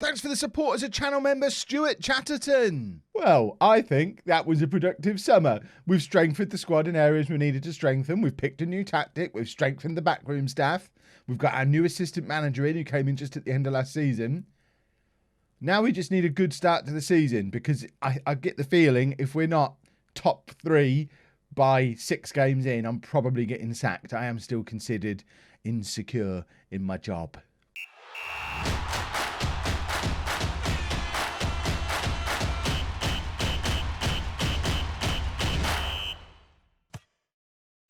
Thanks for the support as a channel member, Stuart Chatterton. Well, I think that was a productive summer. We've strengthened the squad in areas we needed to strengthen. We've picked a new tactic. We've strengthened the backroom staff. We've got our new assistant manager in who came in just at the end of last season. Now we just need a good start to the season because I get the feeling if we're not top 3 by 6 games in, I'm probably getting sacked. I am still considered insecure in my job.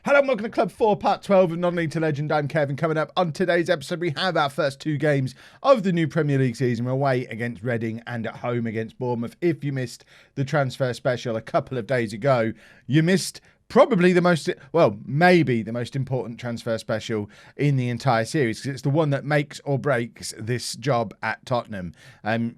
Hello and welcome to Club 4, Part 12 of Non-League to Legend. I'm Kevin. Coming up on today's episode, we have our first 2 games of the new Premier League season. We're away against Reading and at home against Bournemouth. If you missed the transfer special a couple of days ago, you missed probably the most, well, maybe the most important transfer special in the entire series because it's the one that makes or breaks this job at Tottenham.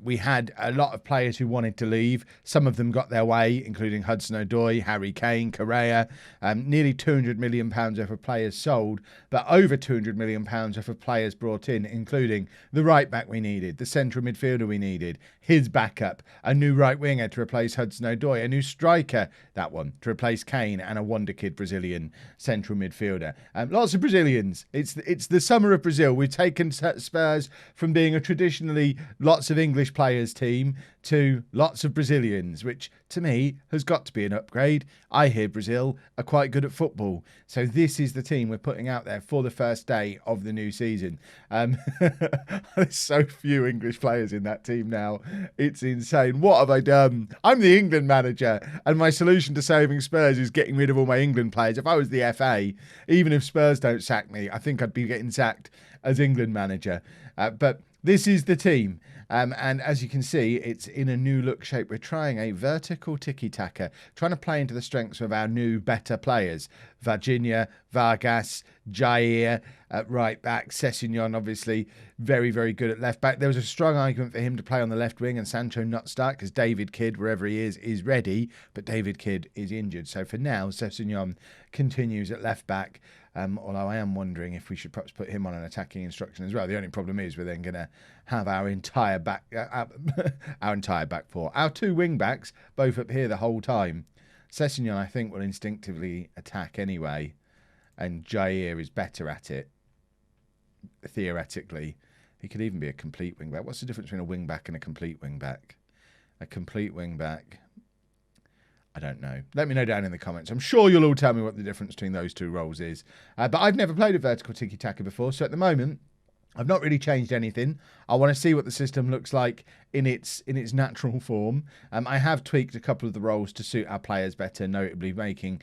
We had a lot of players who wanted to leave. Some of them got their way, including Hudson-Odoi, Harry Kane, Correa. Nearly £200 million worth of players sold, but over £200 million worth of players brought in, including the right back we needed, the central midfielder we needed, his backup, a new right winger to replace Hudson-Odoi, a new striker, that one, to replace Kane, and a wonder kid Brazilian central midfielder. Lots of Brazilians. It's the summer of Brazil. We've taken Spurs from being a traditionally lots of English players team to lots of Brazilians, which to me has got to be an upgrade. I hear Brazil are quite good at football. So this is the team we're putting out there for the first day of the new season. There's so few English players in that team now. It's insane. What have I done? I'm the England manager, and my solution to saving Spurs is getting rid of all my England players. If I was the FA, even if Spurs don't sack me, I think I'd be getting sacked as England manager. But this is the team. And as you can see, it's in a new look shape. We're trying a vertical tiki-taka, trying to play into the strengths of our new, better players. Virginia, Vargas, Jair at right back. Sessegnon, obviously, very, very good at left back. There was a strong argument for him to play on the left wing and Sancho not start because David Kidd, wherever he is ready. But David Kidd is injured. So for now, Sessegnon continues at left back. Although I am wondering if we should perhaps put him on an attacking instruction as well. The only problem is we're then going to have our entire back four. Our 2 wing backs, both up here the whole time. Sessegnon, I think, will instinctively attack anyway. And Jair is better at it, theoretically. He could even be a complete wing back. What's the difference between a wing back and a complete wing back? A complete wing back, I don't know. Let me know down in the comments. I'm sure you'll all tell me what the difference between those 2 roles is. But I've never played a vertical tiki-taka before, so at the moment, I've not really changed anything. I want to see what the system looks like in its natural form. I have tweaked a couple of the roles to suit our players better, notably making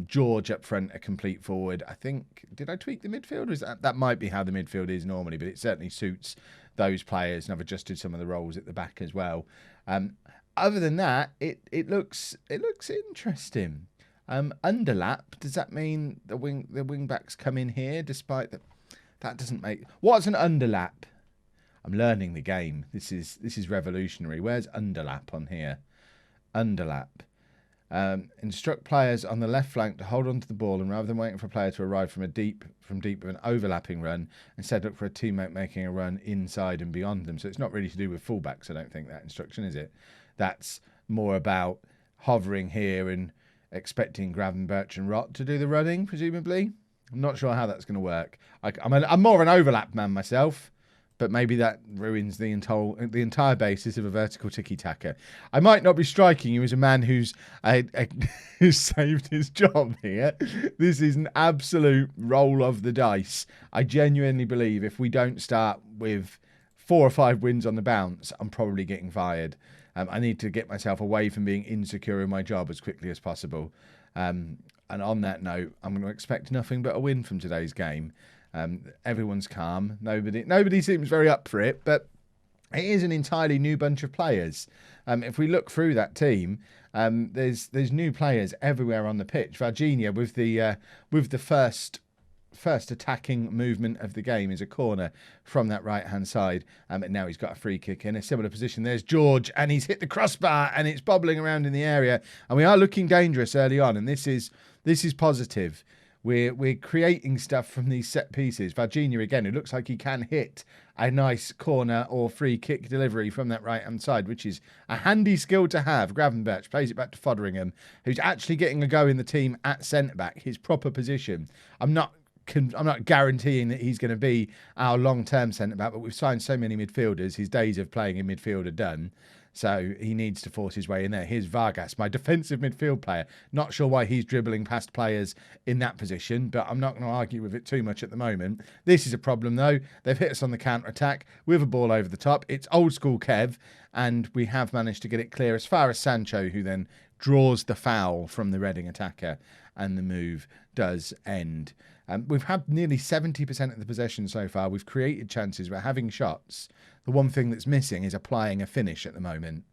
George up front a complete forward. I think, did I tweak the midfield? Or is that might be how the midfield is normally, but it certainly suits those players, and I've adjusted some of the roles at the back as well. Other than that, it looks interesting. Underlap, does that mean the wing backs come in here despite that doesn't make... What's an underlap? I'm learning the game. This is revolutionary. Where's underlap on here? Underlap. Instruct players on the left flank to hold onto the ball, and rather than waiting for a player to arrive from deep of an overlapping run, instead look for a teammate making a run inside and beyond them. So it's not really to do with fullbacks, I don't think, that instruction, is it? That's more about hovering here and expecting Gravenberch and Rott to do the running, presumably. I'm not sure how that's going to work. I'm more of an overlap man myself, but maybe that ruins the entire basis of a vertical tiki-taka. I might not be striking you as a man who's saved his job here. This is an absolute roll of the dice. I genuinely believe if we don't start with 4 or 5 wins on the bounce, I'm probably getting fired. I need to get myself away from being insecure in my job as quickly as possible. And on that note, I'm going to expect nothing but a win from today's game. Everyone's calm. Nobody seems very up for it, but it is an entirely new bunch of players. If we look through that team, there's new players everywhere on the pitch. Virginia with the first attacking movement of the game is a corner from that right-hand side. And now he's got a free kick in a similar position. There's George, and he's hit the crossbar, and it's bobbling around in the area. And we are looking dangerous early on, and this is positive. We're creating stuff from these set pieces. Varginha, again, it looks like he can hit a nice corner or free kick delivery from that right-hand side, which is a handy skill to have. Gravenberch plays it back to Fotheringham, who's actually getting a go in the team at centre-back, his proper position. I'm not guaranteeing that he's going to be our long-term centre-back, but we've signed so many midfielders. His days of playing in midfield are done. So he needs to force his way in there. Here's Vargas, my defensive midfield player. Not sure why he's dribbling past players in that position, but I'm not going to argue with it too much at the moment. This is a problem, though. They've hit us on the counter-attack with a ball over the top. It's old-school Kev, and we have managed to get it clear as far as Sancho, who then draws the foul from the Reading attacker, and the move does end. We've had nearly 70% of the possession so far. We've created chances. We're having shots. The one thing that's missing is applying a finish at the moment.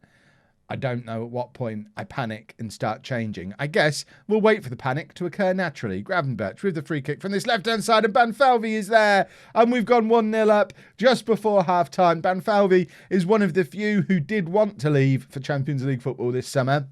I don't know at what point I panic and start changing. I guess we'll wait for the panic to occur naturally. Gravenberch with the free kick from this left-hand side, and Banfalvi is there. And we've gone 1-0 up just before half-time. Banfalvi is one of the few who did want to leave for Champions League football this summer,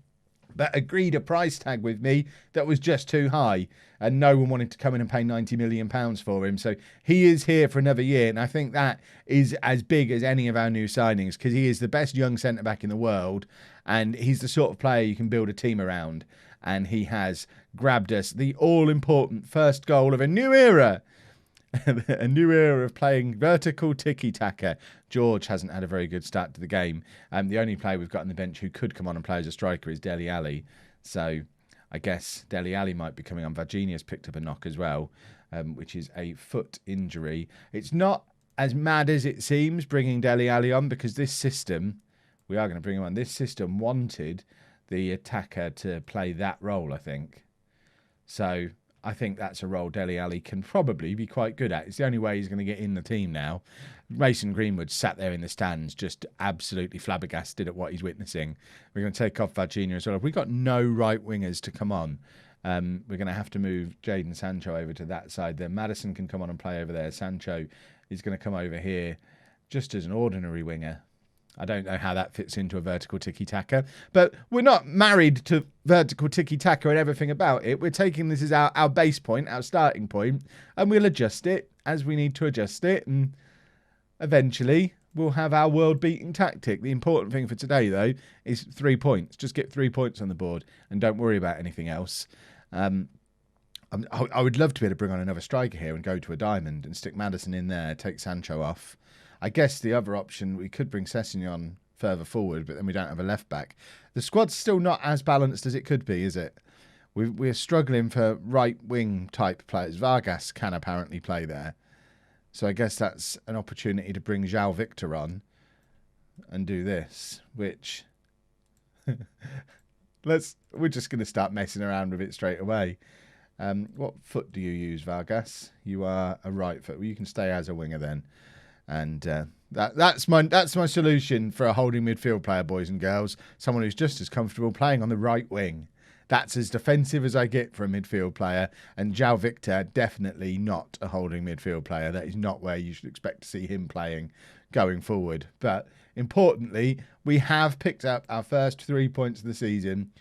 but agreed a price tag with me that was just too high, and no one wanted to come in and pay £90 million for him. So he is here for another year, and I think that is as big as any of our new signings, because he is the best young centre-back in the world, and he's the sort of player you can build a team around, and he has grabbed us the all-important first goal of a new era. A new era of playing vertical tiki-taka. George hasn't had a very good start to the game. The only player we've got on the bench who could come on and play as a striker is Dele Alli. So I guess Dele Alli might be coming on. Varginha's picked up a knock as well, which is a foot injury. It's not as mad as it seems bringing Dele Alli on, because this system, we are going to bring him on, this system wanted the attacker to play that role, I think. So I think that's a role Dele Alli can probably be quite good at. It's the only way he's going to get in the team now. Mason Greenwood sat there in the stands just absolutely flabbergasted at what he's witnessing. We're going to take off Varginha as well. We've got no right wingers to come on. We're going to have to move Jadon Sancho over to that side there. Maddison can come on and play over there. Sancho is going to come over here just as an ordinary winger. I don't know how that fits into a vertical tiki-taka, but we're not married to vertical tiki-taka and everything about it. We're taking this as our base point, our starting point, and we'll adjust it as we need to adjust it, and eventually we'll have our world-beating tactic. The important thing for today, though, is 3 points. Just get 3 points on the board and don't worry about anything else. I would love to be able to bring on another striker here and go to a diamond and stick Maddison in there, take Sancho off. I guess the other option, we could bring Sessegnon further forward, but then we don't have a left back. The squad's still not as balanced as it could be, is it? We're struggling for right wing type players. Vargas can apparently play there. So I guess that's an opportunity to bring João Victor on and do this, which we're just going to start messing around with it straight away. What foot do you use, Vargas? You are a right foot. Well, you can stay as a winger then. And that's my solution for a holding midfield player, boys and girls. Someone who's just as comfortable playing on the right wing. That's as defensive as I get for a midfield player. And João Victor, definitely not a holding midfield player. That is not where you should expect to see him playing going forward. But importantly, we have picked up our first 3 points of the season.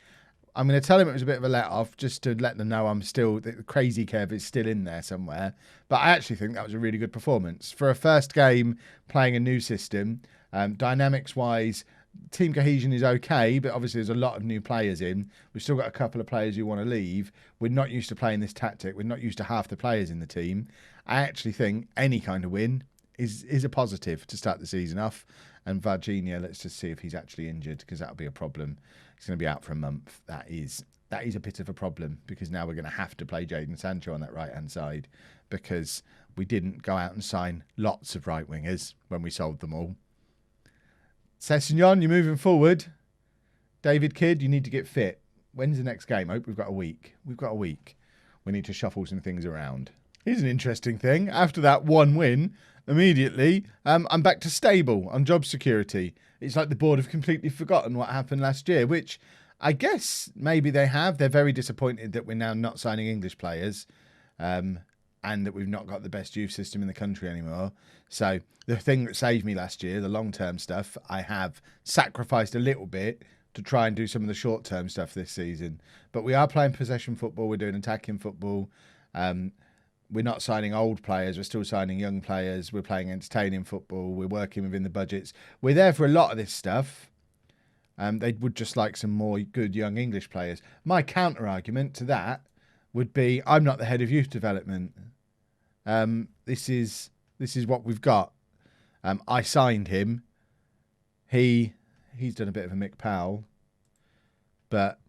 I'm going to tell him it was a bit of a let-off, just to let them know the crazy Kev is still in there somewhere. But I actually think that was a really good performance. For a first game playing a new system, dynamics-wise, team cohesion is okay, but obviously there's a lot of new players in. We've still got a couple of players who want to leave. We're not used to playing this tactic. We're not used to half the players in the team. I actually think any kind of win is a positive to start the season off. And Varginha, let's just see if he's actually injured, because that'll be a problem. He's going to be out for a month. That is a bit of a problem, because now we're going to have to play Jadon Sancho on that right-hand side, because we didn't go out and sign lots of right wingers when we sold them all. Sessegnon, you're moving forward. David Kidd, you need to get fit. When's the next game? I hope we've got a week. We've got a week. We need to shuffle some things around. Here's an interesting thing. After that one win, immediately, I'm back to stable on job security. It's like the board have completely forgotten what happened last year, which I guess maybe they have. They're very disappointed that we're now not signing English players, and that we've not got the best youth system in the country anymore. So the thing that saved me last year, the long-term stuff, I have sacrificed a little bit to try and do some of the short-term stuff this season. But we are playing possession football. We're doing attacking football. We're not signing old players. We're still signing young players. We're playing entertaining football. We're working within the budgets. We're there for a lot of this stuff. They would just like some more good young English players. My counter argument to that would be, I'm not the head of youth development. This is what we've got. I signed him. He's done a bit of a Mick Powell, but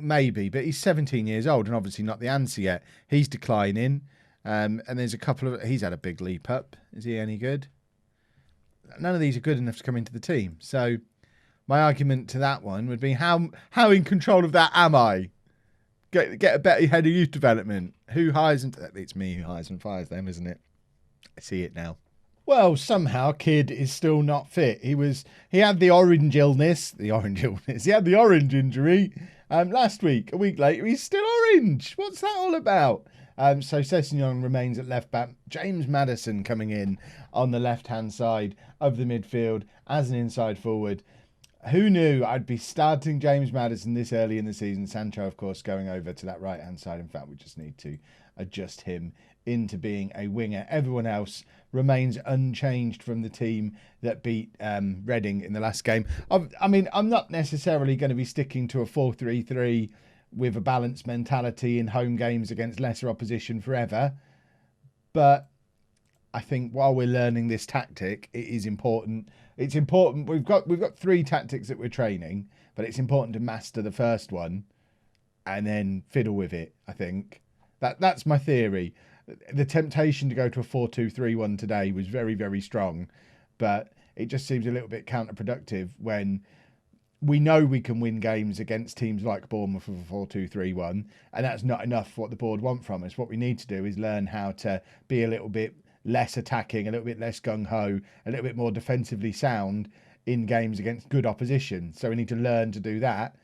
maybe. But he's 17 years old and obviously not the answer yet. He's declining. And there's a couple of... He's had a big leap up. Is he any good? None of these are good enough to come into the team. So my argument to that one would be, how in control of that am I? Get a better head of youth development. Who hires and... It's me who hires and fires them, isn't it? I see it now. Well, somehow Kidd is still not fit. He had the orange illness. He had the orange injury last week. A week later, he's still orange. What's that all about? So Sessegnon remains at left back. James Maddison coming in on the left-hand side of the midfield as an inside forward. Who knew I'd be starting James Maddison this early in the season? Sancho, of course, going over to that right-hand side. In fact, we just need to adjust him into being a winger. Everyone else remains unchanged from the team that beat Reading in the last game. I mean, I'm not necessarily going to be sticking to a 4-3-3 with a balanced mentality in home games against lesser opposition forever. But I think while we're learning this tactic, it is important. It's important. We've got 3 tactics that we're training, but it's important to master the first one and then fiddle with it, I think. That's my theory. The temptation to go to a 4-2-3-1 today was very, very strong, but it just seems a little bit counterproductive when we know we can win games against teams like Bournemouth with a 4-2-3-1, and that's not enough for what the board want from us. What we need to do is learn how to be a little bit less attacking, a little bit less gung-ho, a little bit more defensively sound in games against good opposition. So we need to learn to do that,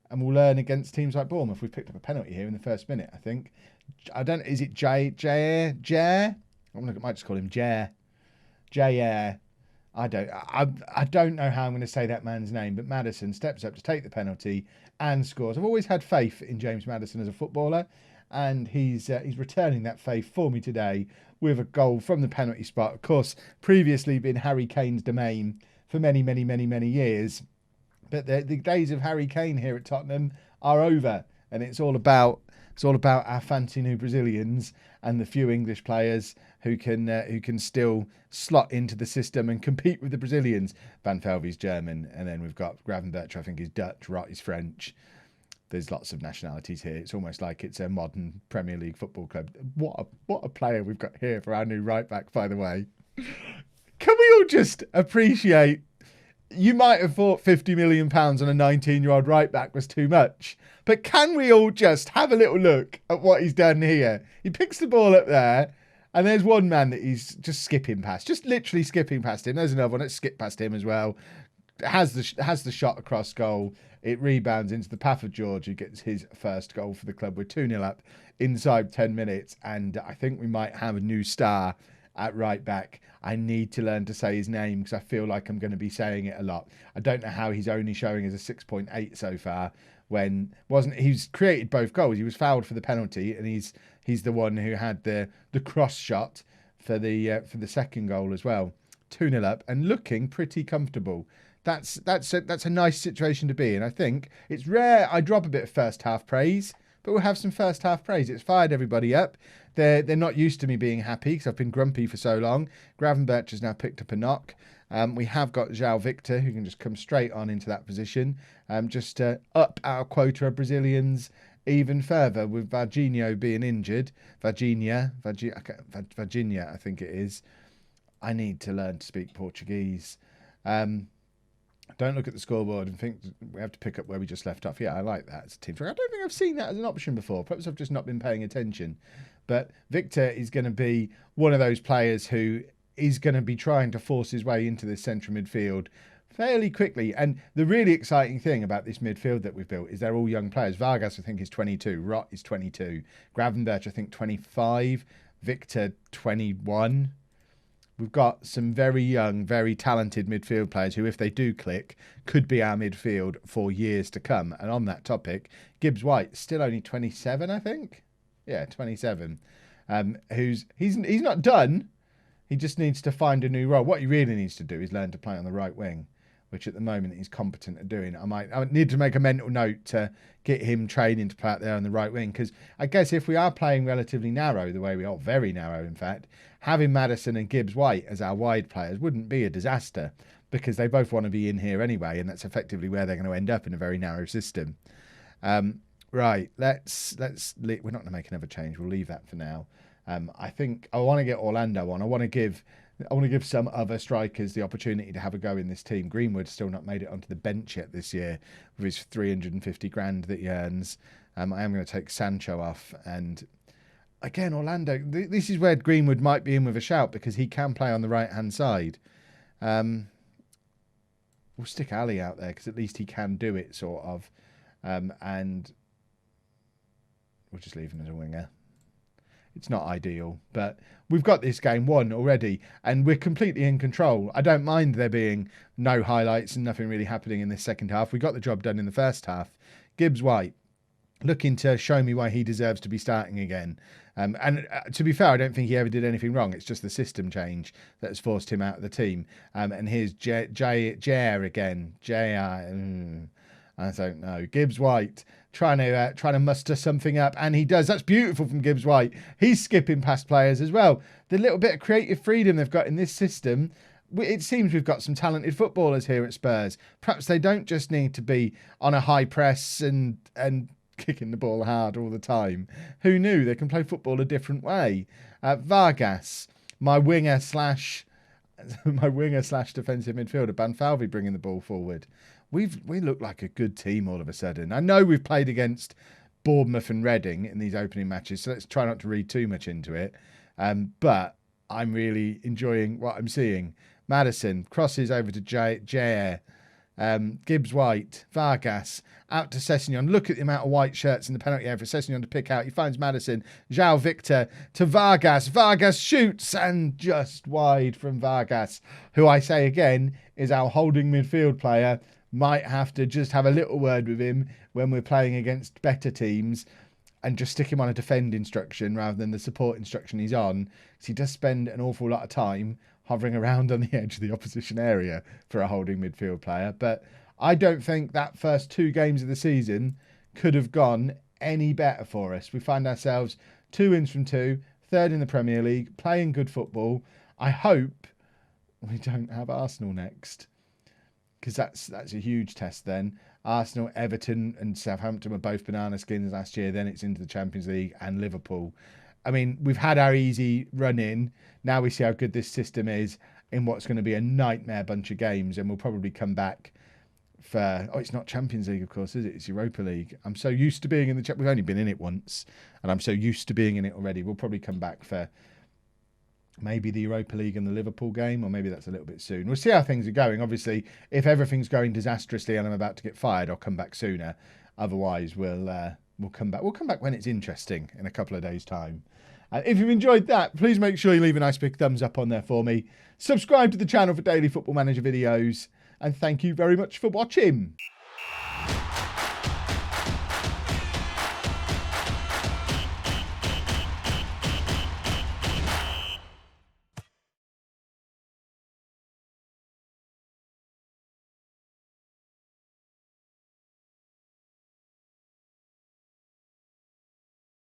and we'll learn against teams like Bournemouth. We've picked up a penalty here in the first minute, I think. Is it Jair? I might just call him Jair. I don't know how I'm going to say that man's name, but Maddison steps up to take the penalty and scores. I've always had faith in James Maddison as a footballer, and he's returning that faith for me today with a goal from the penalty spot. Of course, previously been Harry Kane's domain for many, many, many, many years, but the days of Harry Kane here at Tottenham are over, and it's all about our fancy new Brazilians and the few English players who can still slot into the system and compete with the Brazilians. Van Velve's German, and then we've got Gravenberch, I think is Dutch, Rott is French. There's lots of nationalities here. It's almost like it's a modern Premier League football club. What a player we've got here for our new right back, by the way. Can we all just appreciate... You might have thought £50 million on a 19-year-old right back was too much, but can we all just have a little look at what he's done here? He picks the ball up there, and there's one man that he's just skipping past, just literally skipping past him. There's another one that skipped past him as well. Has the shot across goal. It rebounds into the path of George, who gets his first goal for the club. We're 2-0 up inside 10 minutes, and I think we might have a new star at right back. I need to learn to say his name because I feel like I'm going to be saying it a lot. I don't know how he's only showing as a 6.8 so far when he's created both goals. He was fouled for the penalty, and he's the one who had the cross shot for the second goal as well. 2-0 up and looking pretty comfortable. That's a nice situation to be in. I think it's rare I drop a bit of first half praise, but we'll have some first half praise. It's fired everybody up. They're not used to me being happy because I've been grumpy for so long. Gravenberch has now picked up a knock. We have got João Victor, who can just come straight on into that position, just to up our quota of Brazilians even further, with Varginho being injured. Virginia, I think it is. I need to learn to speak Portuguese. Don't look at the scoreboard and think we have to pick up where we just left off. Yeah, I like that as a team. I don't think I've seen that as an option before. Perhaps I've just not been paying attention. But Victor is going to be one of those players who is going to be trying to force his way into this central midfield fairly quickly. And the really exciting thing about this midfield that we've built is they're all young players. Vargas, I think, is 22. Rott is 22. Gravenberch, I think, 25. Victor, 21. We've got some very young, very talented midfield players who, if they do click, could be our midfield for years to come. And on that topic, Gibbs White, still only 27, I think. Yeah, 27. He's not done. He just needs to find a new role. What he really needs to do is learn to play on the right wing, which at the moment he's competent at doing. I need to make a mental note to get him training to play out there on the right wing, because I guess if we are playing relatively narrow, the way we are, very narrow in fact, having Maddison and Gibbs-White as our wide players wouldn't be a disaster, because they both want to be in here anyway, and that's effectively where they're going to end up in a very narrow system. Right, we're not going to make another change. We'll leave that for now. I think I want to get Orlando on. I want to give some other strikers the opportunity to have a go in this team. Greenwood's still not made it onto the bench yet this year with his 350 grand that he earns. I am going to take Sancho off. And again, Orlando, this is where Greenwood might be in with a shout, because he can play on the right-hand side. We'll stick Ali out there because at least he can do it, sort of. And we'll just leave him as a winger. It's not ideal, but we've got this game won already, and we're completely in control. I don't mind there being no highlights and nothing really happening in this second half. We got the job done in the first half. Gibbs-White, looking to show me why he deserves to be starting again. And to be fair, I don't think he ever did anything wrong. It's just the system change that has forced him out of the team. And here's Jair again. I don't know. Gibbs-White trying to muster something up, and he does. That's beautiful from Gibbs-White. He's skipping past players as well. The little bit of creative freedom they've got in this system. It seems we've got some talented footballers here at Spurs. Perhaps they don't just need to be on a high press and kicking the ball hard all the time. Who knew they can play football a different way? Vargas, my winger slash defensive midfielder. Banfalvi bringing the ball forward. We look like a good team all of a sudden. I know we've played against Bournemouth and Reading in these opening matches, so let's try not to read too much into it. But I'm really enjoying what I'm seeing. Maddison crosses over to Jair. Gibbs-White, Vargas, out to Sessegnon. Look at the amount of white shirts in the penalty area for Sessegnon to pick out. He finds Maddison. João Victor to Vargas. Vargas shoots, and just wide from Vargas, who I say again is our holding midfield player. Might have to just have a little word with him when we're playing against better teams and just stick him on a defend instruction rather than the support instruction he's on, because he does spend an awful lot of time hovering around on the edge of the opposition area for a holding midfield player. But I don't think that first 2 games of the season could have gone any better for us. We find ourselves 2 wins from 2, 3rd in the Premier League, playing good football. I hope we don't have Arsenal next, because that's a huge test then. Arsenal, Everton and Southampton were both banana skins last year. Then it's into the Champions League and Liverpool. I mean, we've had our easy run in. Now we see how good this system is in what's going to be a nightmare bunch of games, and we'll probably come back for... Oh, it's not Champions League, of course, is it? It's Europa League. I'm so used to being in the... We've only been in it once, and I'm so used to being in it already. We'll probably come back for maybe the Europa League and the Liverpool game, or maybe that's a little bit soon. We'll see how things are going. Obviously, if everything's going disastrously and I'm about to get fired, I'll come back sooner. Otherwise, we'll come back. We'll come back when it's interesting in a couple of days' time. If you've enjoyed that, please make sure you leave a nice big thumbs up on there for me. Subscribe to the channel for daily Football Manager videos. And thank you very much for watching.